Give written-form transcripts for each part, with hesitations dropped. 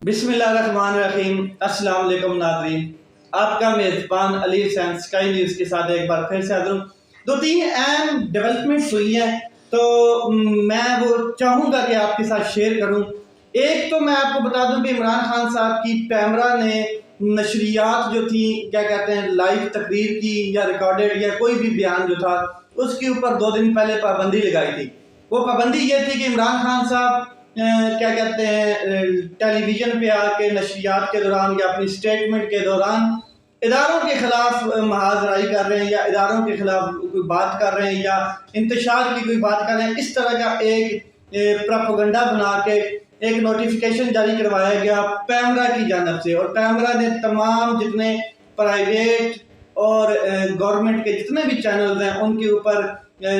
بسم اللہ الرحمن الرحیم۔ السلام علیکم ناظرین، آپ کا میزبان علی حسین اسکائی نیوز کے ساتھ ایک بار پھر سے حاضر ہوں۔ دو تین اہم ڈیولپمنٹس ہوئی ہیں تو میں وہ چاہوں گا کہ آپ کے ساتھ شیئر کروں۔ ایک تو میں آپ کو بتا دوں کہ عمران خان صاحب کی پیمرا نے نشریات جو تھی لائیو تقریر کی یا ریکارڈڈ یا کوئی بھی بیان جو تھا اس کے اوپر 2 دن پہلے پابندی لگائی تھی۔ وہ پابندی یہ تھی کہ عمران خان صاحب ٹیلی ویژن پہ آ کے نشریات کے دوران یا اپنی سٹیٹمنٹ کے دوران اداروں کے خلاف محاذ رائی کر رہے ہیں یا اداروں کے خلاف کوئی بات کر رہے ہیں یا انتشار کی کوئی بات کر رہے ہیں، اس طرح کا ایک پروپیگنڈا بنا کے ایک نوٹیفیکیشن جاری کروایا گیا پیمرا کی جانب سے، اور پیمرا نے تمام جتنے پرائیویٹ اور گورنمنٹ کے جتنے بھی چینلز ہیں ان کے اوپر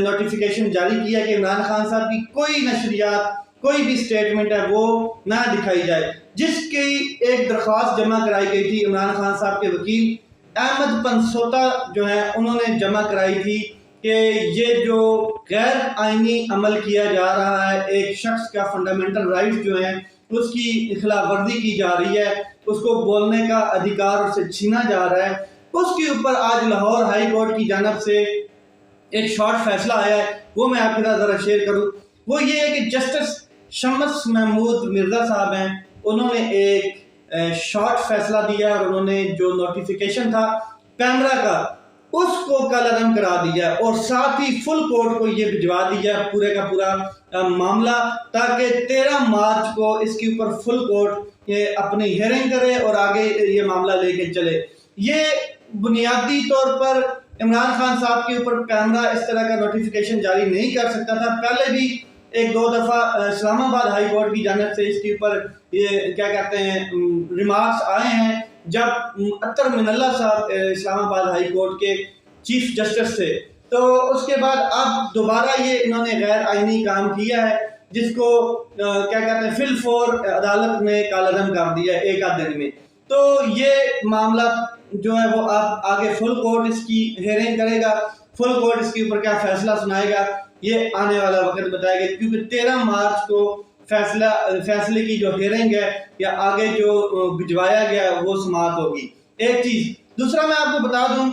نوٹیفیکیشن جاری کیا کہ عمران خان صاحب کی کوئی نشریات کوئی بھی سٹیٹمنٹ ہے وہ نہ دکھائی جائے، جس کی ایک درخواست جمع کرائی گئی تھی۔ عمران خان صاحب کے وکیل احمد پنسوتا جو ہیں انہوں نے جمع کرائی تھی کہ یہ جو غیر آئینی عمل کیا جا رہا ہے، ایک شخص کا فنڈامنٹل رائٹس جو ہیں اس کی خلاف ورزی کی جا رہی ہے، اس کو بولنے کا ادھیکار اسے چھینا جا رہا ہے، اس کے اوپر آج لاہور ہائی کورٹ کی جانب سے ایک شارٹ فیصلہ آیا ہے، وہ میں آپ کے ساتھ ذرا شیئر کروں۔ وہ یہ ہے کہ جسٹس شمس محمود مرزا صاحب ہیں، انہوں نے ایک شارٹ فیصلہ دیا اور انہوں نے جو نوٹیفیکیشن تھا پیمرا کا اس کو کل عدم کرا دیا اور ساتھ ہی فل کورٹ کو یہ بھجوا دیا پورے کا پورا معاملہ، تاکہ 13 مارچ کو اس کے اوپر فل کورٹ اپنی ہیئرنگ کرے اور آگے یہ معاملہ لے کے چلے۔ یہ بنیادی طور پر عمران خان صاحب کے اوپر پیمرا اس طرح کا نوٹیفیکیشن جاری نہیں کر سکتا تھا، پہلے بھی 1-2 دفعہ اسلام آباد ہائی کورٹ کی جانب سے اس کے اوپر یہ ریمارکس آئے ہیں جب عطر من اللہ صاحب اسلام آباد ہائی کورٹ کے چیف جسٹس تھے، تو اس کے بعد اب دوبارہ یہ انہوں نے غیر آئینی کام کیا ہے جس کو فی الفور عدالت نے کالعدم کر دیا ہے 1 آدھ دن میں۔ تو یہ معاملہ جو ہے وہ اب آگے فل کورٹ اس کی ہیئرنگ کرے گا، فل کورٹ اس کے اوپر کیا فیصلہ سنائے گا یہ آنے والا وقت بتائے گا، کیونکہ 13 مارچ کو فیصلے کی جو ہیئرنگ ہے یا آگے جو بھجوایا گیا وہ سماعت ہوگی۔ ایک چیز دوسرا میں آپ کو بتا دوں،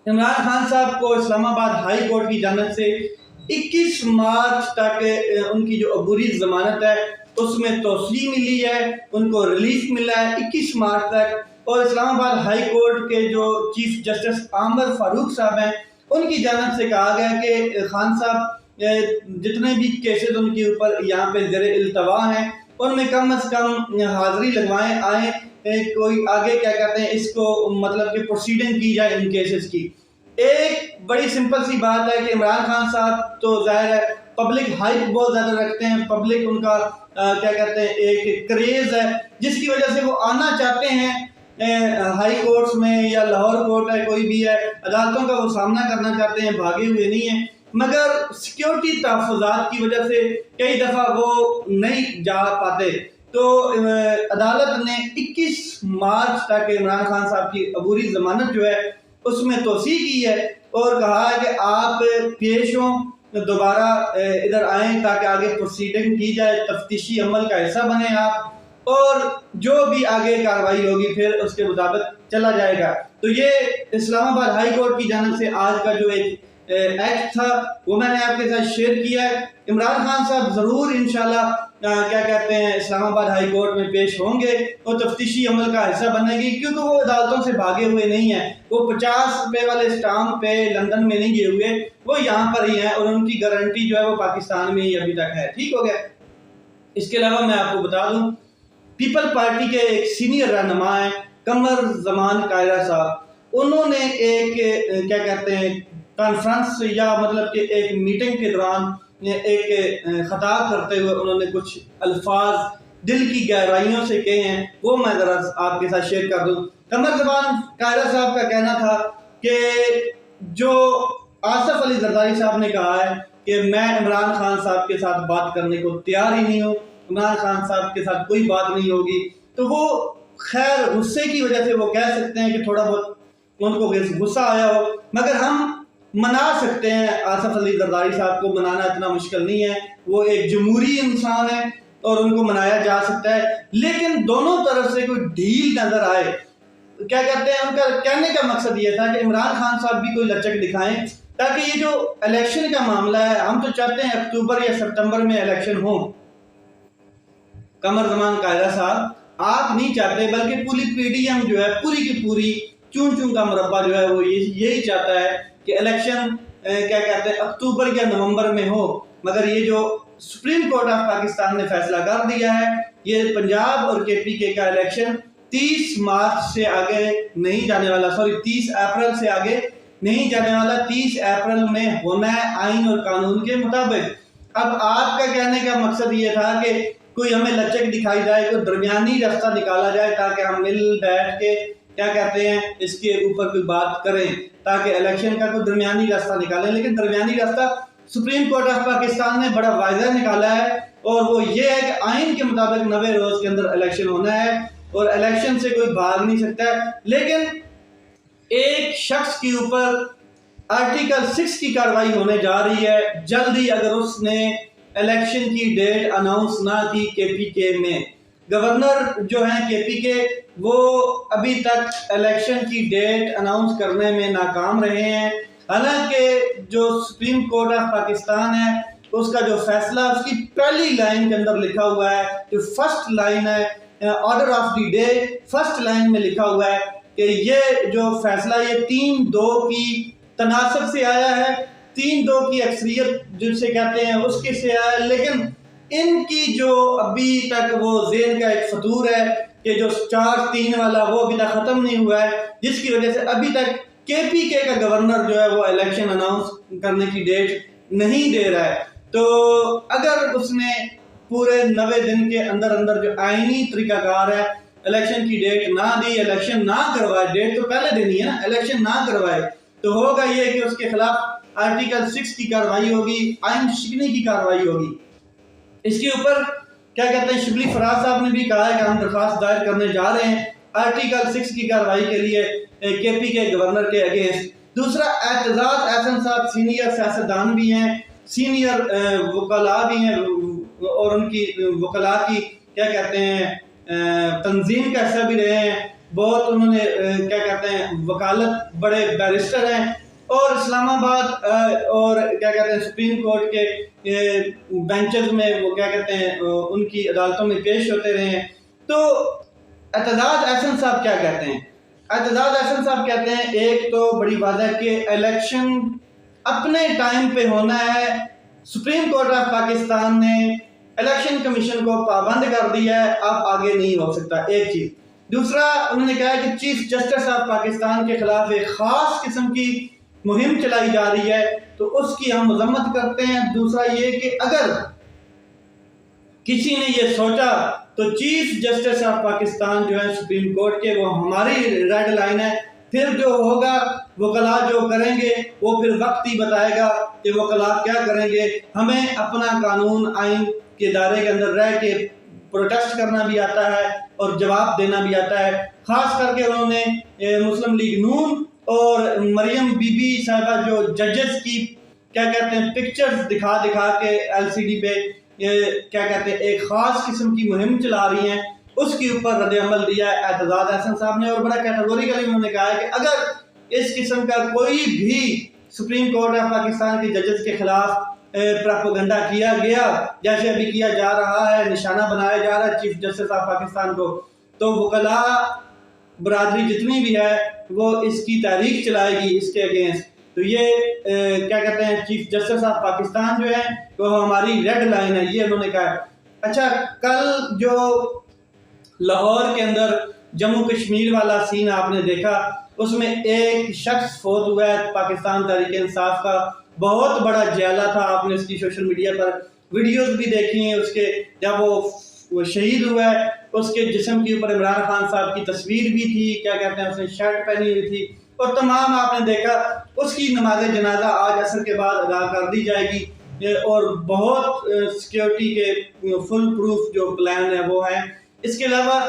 عمران خان صاحب کو اسلام آباد ہائی کورٹ کی جانب سے 21 مارچ تک ان کی جو عبوری ضمانت ہے اس میں توسیع ملی ہے، ان کو ریلیف ملا ہے 21 مارچ تک، اور اسلام آباد ہائی کورٹ کے جو چیف جسٹس عامر فاروق صاحب ہیں ان کی جانب سے کہا گیا کہ خان صاحب جتنے بھی کیسز ان کے اوپر یہاں پہ زیر التوا ہیں ان میں کم از کم حاضری لگوائیں، آئیں، کوئی آگے اس کو مطلب کہ پروسیڈنگ کی جائے ان کیسز کی۔ ایک بڑی سمپل سی بات ہے کہ عمران خان صاحب تو ظاہر ہے پبلک ہائپ بہت زیادہ رکھتے ہیں، پبلک ان کا ایک کریز ہے جس کی وجہ سے وہ آنا چاہتے ہیں ہائی کورٹس میں یا لاہور کورٹ ہے کوئی بھی ہے، عدالتوں کا وہ سامنا کرنا چاہتے ہیں، بھاگے ہوئے نہیں ہیں، مگر سیکیورٹی تحفظات کی وجہ سے کئی دفعہ وہ نہیں جا پاتے۔ تو عدالت نے 21 مارچ تک عمران خان صاحب کی عبوری ضمانت جو ہے اس میں توسیع کی ہے اور کہا ہے کہ آپ پیش ہوں، دوبارہ ادھر آئیں تاکہ آگے پروسیڈنگ کی جائے، تفتیشی عمل کا حصہ بنیں آپ، اور جو بھی آگے کارروائی ہوگی پھر اس کے مطابق چلا جائے گا۔ تو یہ اسلام آباد ہائی کورٹ کی جانب سے آج کا جو ایک ایکٹ تھا وہ میں نے آپ کے ساتھ شیئر کیا ہے۔ عمران خان صاحب ضرور انشاءاللہ اسلام آباد ہائی کورٹ میں پیش ہوں گے اور تفتیشی عمل کا حصہ بنے گی، کیونکہ وہ عدالتوں سے بھاگے ہوئے نہیں ہیں، وہ 50 روپے والے اسٹامپ پہ لندن میں نہیں گئے ہوئے، وہ یہاں پر ہی ہیں اور ان کی گارنٹی جو ہے وہ پاکستان میں ہی ابھی تک ہے۔ ٹھیک ہو گیا۔ اس کے علاوہ میں آپ کو بتا دوں پیپل پارٹی کے ایک سینئر رہنما ہیں قمر زمان قاہرہ صاحب، انہوں نے ایک کانفرنس یا مطلب کہ ایک میٹنگ کے دوران ایک خطاب کرتے ہوئے انہوں نے کچھ الفاظ دل کی گہرائیوں سے کہے ہیں، وہ میں ذرا آپ کے ساتھ شیئر کر دوں۔ قمر زمان قاہرہ صاحب کا کہنا تھا کہ جو آصف علی زرداری صاحب نے کہا ہے کہ میں عمران خان صاحب کے ساتھ بات کرنے کو تیار ہی نہیں ہوں، عمران خان صاحب کے ساتھ کوئی بات نہیں ہوگی، تو وہ خیر غصے کی وجہ سے وہ کہہ سکتے ہیں کہ تھوڑا بہت ان کو غصہ آیا ہو، مگر ہم منا سکتے ہیں۔ آصف علی زرداری صاحب کو منانا اتنا مشکل نہیں ہے، وہ ایک جمہوری انسان ہے، اور ان کو منایا جا سکتا ہے، لیکن دونوں طرف سے کوئی ڈھیل نظر آئے. کیا کہتے ہیں، ان کا کہنے کا مقصد یہ تھا کہ عمران خان صاحب بھی کوئی لچک دکھائیں تاکہ یہ جو الیکشن کا معاملہ ہے، ہم تو چاہتے ہیں اکتوبر یا سپتمبر میں الیکشن ہوں. قمر زمان قاہرہ صاحب آپ نہیں چاہتے، بلکہ پوری پی ڈی ایم جو ہے پوری کی پوری چون چون کا مربع جو ہے وہ یہی چاہتا ہے کہ الیکشن کیا کہتے ہیں اکتوبر یا نومبر میں ہو. مگر یہ جو سپریم کورٹ آف پاکستان نے فیصلہ کر دیا ہے، یہ پنجاب اور کے پی کے کا الیکشن 30 مارچ سے آگے نہیں جانے والا، 30 اپریل سے آگے نہیں جانے والا، 30 اپریل میں ہونا ہے آئین اور قانون کے مطابق. اب آپ کا کہنے کا مقصد یہ تھا کہ کوئی ہمیں لچک دکھائی جائے، کوئی درمیانی راستہ نکالا جائے تاکہ ہم مل بیٹھ کے کیا کہتے ہیں اس کے اوپر کوئی بات کریں، تاکہ الیکشن کا کوئی درمیانی راستہ نکالیں. لیکن درمیانی راستہ سپریم کورٹ آف پاکستان نے بڑا واضح نکالا ہے، اور وہ یہ ہے کہ آئین کے مطابق 90 روز کے اندر الیکشن ہونا ہے اور الیکشن سے کوئی بھاگ نہیں سکتا ہے. لیکن ایک شخص کے اوپر آرٹیکل 6 کی کارروائی ہونے جا رہی ہے جلدی، اگر اس نے الیکشن کی ڈیٹ اناؤنس نہ کی کے پی کے میں. گورنر جو ہیں کے پی کے، وہ ابھی تک الیکشن کی ڈیٹ اناؤنس کرنے میں ناکام رہے ہیں، حالانکہ جو سپریم کورٹ آف پاکستان ہے اس کا جو فیصلہ اس کی پہلی لائن کے اندر لکھا ہوا ہے، جو فرسٹ لائن ہے order of the day, first line میں لکھا ہوا ہے کہ یہ جو فیصلہ یہ 3-2 کی تناسب سے آیا ہے، 3-2 کی اکثریت جن سے کہتے ہیں اس کے سے آیا ہے. لیکن ان کی جو ابھی تک وہ ذہن کا ایک فطور ہے کہ جو 4-3 والا وہ ابھی تک ختم نہیں ہوا ہے، جس کی وجہ سے ابھی تک کے پی کے کا گورنر جو ہے وہ الیکشن اناؤنس کرنے کی ڈیٹ نہیں دے رہا ہے. تو اگر اس نے پورے 90 دن کے اندر اندر جو آئینی طریقہ کار ہے الیکشن کی ڈیٹ نہ دی، الیکشن نہ کروائے، ڈیٹ تو پہلے دینی ہے نا، الیکشن نہ کروائے، تو ہوگا یہ کہ اس کے خلاف آرٹیکل 6 کی کارروائی ہوگی، آئین شکنی کی کارروائی ہوگی. اس کے اوپر کیا کہتے ہیں شبلی فراز صاحب نے بھی کہا ہے کہ ہم درخواست دائر کرنے جا رہے ہیں آرٹیکل 6 کی کارروائی کے لیے کے پی کے گورنر کے اگینسٹ. دوسرا اعتزاز احسن صاحب سینئر سیاستدان بھی ہیں، سینئر وکلاء بھی ہیں، اور ان کی وکلاء کی کیا کہتے ہیں تنظیم کا حصہ بھی رہے ہیں. بہت انہوں نے کیا کہتے ہیں وکالت، بڑے بیرسٹر ہیں، اور اسلام آباد اور کیا کہتے ہیں سپریم کورٹ کے بینچز میں وہ کیا کہتے ہیں ان کی عدالتوں میں پیش ہوتے رہے ہیں. تو اعتزاز احسن صاحب کیا کہتے ہیں؟ اعتزاز احسن صاحب کہتے ہیں ایک تو بڑی بات ہے کہ الیکشن اپنے ٹائم پہ ہونا ہے، سپریم کورٹ آف پاکستان نے الیکشن کمیشن کو پابند کر دیا ہے، اب آگے نہیں ہو سکتا، ایک چیز. دوسرا انہوں نے کہا کہ چیف جسٹس آف پاکستان کے خلاف ایک خاص قسم کی مہم چلائی جا رہی ہے، تو اس کی ہم مذمت کرتے ہیں. دوسرا یہ کہ اگر کسی نے یہ سوچا تو چیف جسٹس آف پاکستان جو ہے سپریم کورٹ کے، وہ ہماری ریڈ لائن ہے. پھر جو ہوگا وکلاء جو کریں گے وہ پھر وقت ہی بتائے گا کہ وکلاء کیا کریں گے. ہمیں اپنا قانون آئین کے دائرے کے اندر رہ کے پروٹیسٹ کرنا بھی آتا ہے اور جواب دینا بھی آتا ہے. خاص کر کے انہوں نے مسلم لیگ نون اور مریم بی بی صاحبہ جو ججز کی کیا کہتے ہیں پکچرز دکھا کے ایل سی ڈی پہ کیا کہتے ہیں ایک خاص قسم کی مہم چلا رہی ہیں، اس کے اوپر رد عمل دیا ہے اعتزاز احسن صاحب نے. اور بڑا کیٹیگوریکلی انہوں نے کہا ہے کہ اگر اس قسم کا کوئی بھی سپریم کورٹ آف پاکستان کے ججز کے خلاف پراپوگنڈا کیا گیا، جیسے ابھی کیا جا رہا ہے، نشانہ بنایا جا رہا ہے چیف جسٹس آف پاکستان کو، تو وکلاء برادری جتنی بھی ہے وہ اس کی تحریک چلائے گی اس کے اگینسٹ. تو یہ کیا کہتے ہیں چیف جسٹس آف پاکستان جو ہے وہ ہماری ریڈ لائن ہے، یہ انہوں نے کہا. اچھا، کل جو لاہور کے اندر جموں کشمیر والا سین آپ نے دیکھا، اس میں ایک شخص فوت ہوا ہے پاکستان تحریک انصاف کا، بہت بڑا جیلہ تھا. آپ نے اس کی سوشل میڈیا پر ویڈیوز بھی دیکھی ہیں. اس کے جب وہ شہید ہوا ہے اس کے جسم کے اوپر عمران خان صاحب کی تصویر بھی تھی، کیا کہتے ہیں اس نے شرٹ پہنی ہوئی تھی، اور تمام آپ نے دیکھا. اس کی نماز جنازہ آج عصر کے بعد ادا کر دی جائے گی، اور بہت سیکیورٹی کے فل پروف جو پلان ہے وہ ہے. اس کے علاوہ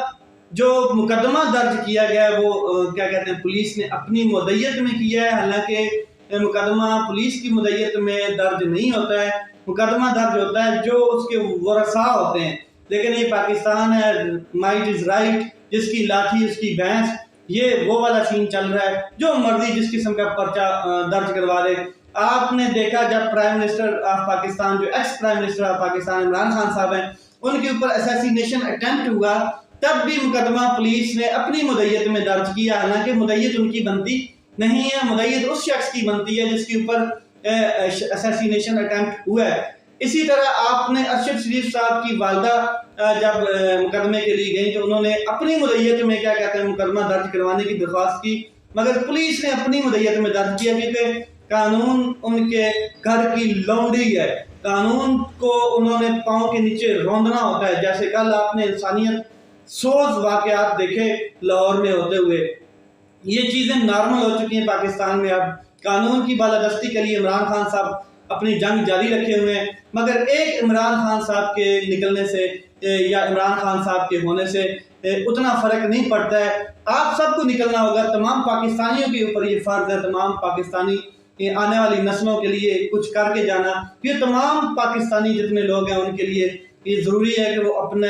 جو مقدمہ درج کیا گیا ہے وہ کیا کہتے ہیں پولیس نے اپنی مدعیت میں کیا ہے، حالانکہ مقدمہ پولیس کی مدعیت میں درج نہیں ہوتا ہے. مقدمہ درج ہوتا ہے جو اس کے ورثاء ہوتے ہیں، لیکن یہ پاکستان ہے، مائٹ از رائٹ، جس کی لاٹھی اس کی بھینس، یہ وہ والا سین چل رہا ہے، جو مرضی جس قسم کا پرچہ درج کروا دے۔ آپ نے دیکھا جب پرائم منسٹر آف پاکستان، جو ex prime minister of Pakistan Imran Khan صاحب ہیں، ان کے اوپر اسیسینیشن اٹیمپٹ ہوا، تب بھی مقدمہ پولیس نے اپنی مدعیت میں درج کیا، حالانکہ مدعیت ان کی بنتی نہیں ہے، مدعیت اس شخص کی بنتی ہے جس کے اوپر اسیسینیشن اٹیمپٹ ہوا ہے۔ اسی طرح آپ نے ارشد شریف صاحب کی والدہ جب مقدمے کے لیے گئی تو انہوں نے اپنی مدعیت میں کیا کہتے ہیں مقدمہ درج کروانے کی درخواست کی، مگر پولیس نے اپنی مدعیت میں درج کیا، کیونکہ قانون ان کے گھر کی لونڈی ہے، قانون کو انہوں نے پاؤں کے نیچے روندنا ہوتا ہے۔ جیسے کل آپ نے انسانیت سوز واقعات دیکھے لاہور میں ہوتے ہوئے، یہ چیزیں نارمل ہو چکی ہیں پاکستان میں۔ اب قانون کی بالادستی کے لیے عمران خان صاحب اپنی جنگ جاری رکھے ہوئے ہیں، مگر ایک عمران خان صاحب کے نکلنے سے یا عمران خان صاحب کے ہونے سے اتنا فرق نہیں پڑتا ہے۔ آپ سب کو نکلنا ہوگا، تمام پاکستانیوں کے اوپر یہ فرض ہے، تمام پاکستانی آنے والی نسلوں کے لیے کچھ کر کے جانا۔ یہ تمام پاکستانی جتنے لوگ ہیں ان کے لیے یہ ضروری ہے کہ وہ اپنے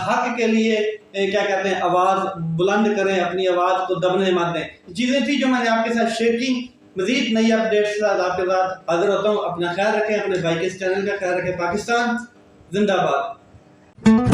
حق کے لیے کیا کہتے ہیں آواز بلند کریں، اپنی آواز کو دبنے مت دیں۔ چیزیں تھیں جو میں نے آپ کے ساتھ شیئر کی۔ مزید نئی اپڈیٹس کے ساتھ آپ کے ساتھ حاضر ہوتا ہوں۔ اپنا خیال رکھیں، اپنے بھائی کے اس چینل کا خیال رکھیں۔ پاکستان زندہ باد۔